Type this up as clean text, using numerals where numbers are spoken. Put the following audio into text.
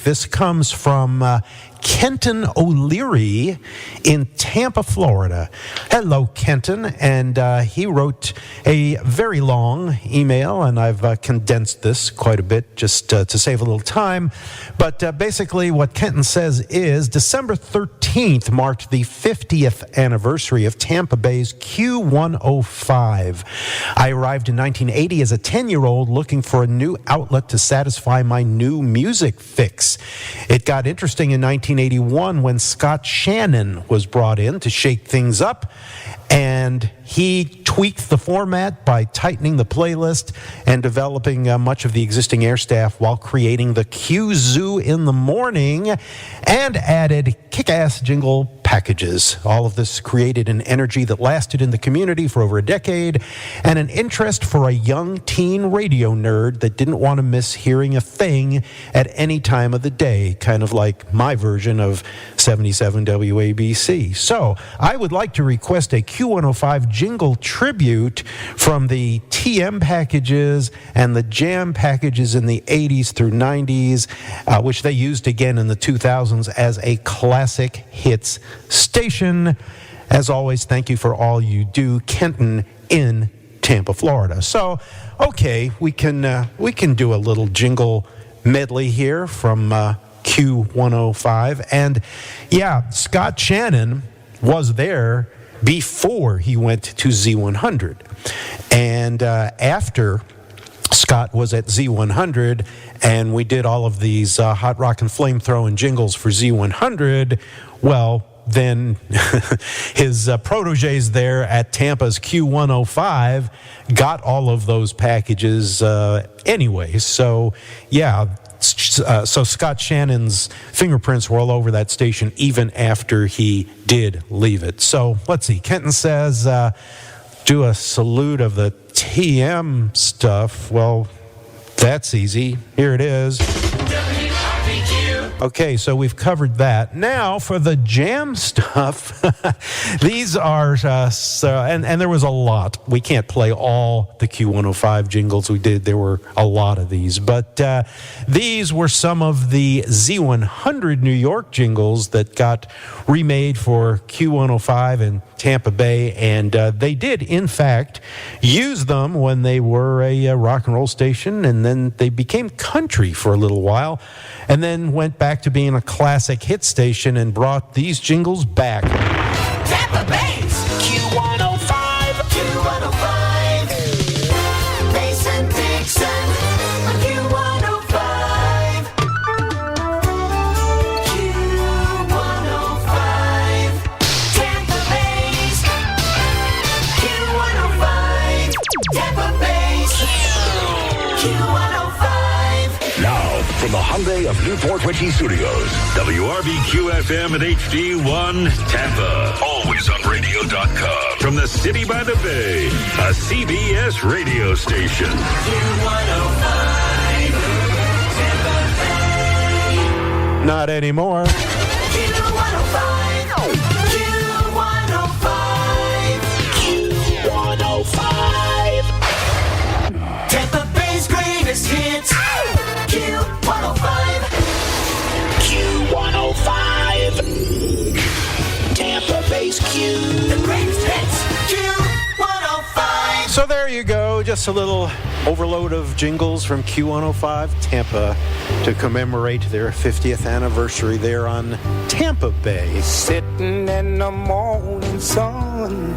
week. This comes from Kenton O'Leary in Tampa, Florida. Hello, Kenton. And he wrote a very long email, and I've condensed this quite a bit just to save a little time. But basically what Kenton says is December 13th marked the 50th anniversary of Tampa Bay's Q105. I arrived in 1980 as a 10-year-old looking for a new outlet to satisfy my new music fix. It got interesting in 1981 when Scott Shannon was brought in to shake things up, and he tweaked the format by tightening the playlist and developing much of the existing air staff while creating the Q Zoo in the morning and added kick-ass jingle packages. All of this created an energy that lasted in the community for over a decade and an interest for a young teen radio nerd that didn't want to miss hearing a thing at any time of the day, kind of like my version of 77 WABC. So I would like to request a Q105 jingle tribute from the TM packages and the jam packages in the 80s through 90s, which they used again in the 2000s as a classic hits station. As always, thank you for all you do, Kenton in Tampa, Florida. So, okay, we can do a little jingle medley here from Q105. And yeah, Scott Shannon was there before he went to Z100. And after Scott was at Z100 and we did all of these hot rock and flamethrowing jingles for Z100, well, then his proteges there at Tampa's Q105 got all of those packages anyway. So, yeah, so Scott Shannon's fingerprints were all over that station even after he did leave it. So, let's see. Kenton says, do a salute of the TM stuff. Well, that's easy. Here it is. Okay, so we've covered that. Now for the jam stuff, these are, and there was a lot. We can't play all the Q105 jingles we did. There were a lot of these. But these were some of the Z100 New York jingles that got remade for Q105 in Tampa Bay. And they did, in fact, use them when they were a rock and roll station. And then they became country for a little while. And then went back to being a classic hit station and brought these jingles back. Tampa Bay's Q105, Q105, Mason Dixon, Q105, Q105, Tampa Bay's Q105, Tampa Bay's Q105. Now, from the Hyundai of Newport Richey Studios, WRBQ FM and HD1 Tampa. Always on radio.com. From the city by the bay, a CBS radio station. Q105, Tampa Bay. Not anymore. Q105, Q105, Tampa Bay's greatest hits. Q105, Q105, Tampa Bay's Q, the greatest hits. Q105. So there you go, just a little overload of jingles from Q105 Tampa to commemorate their 50th anniversary there on Tampa Bay. Sitting in the morning sun,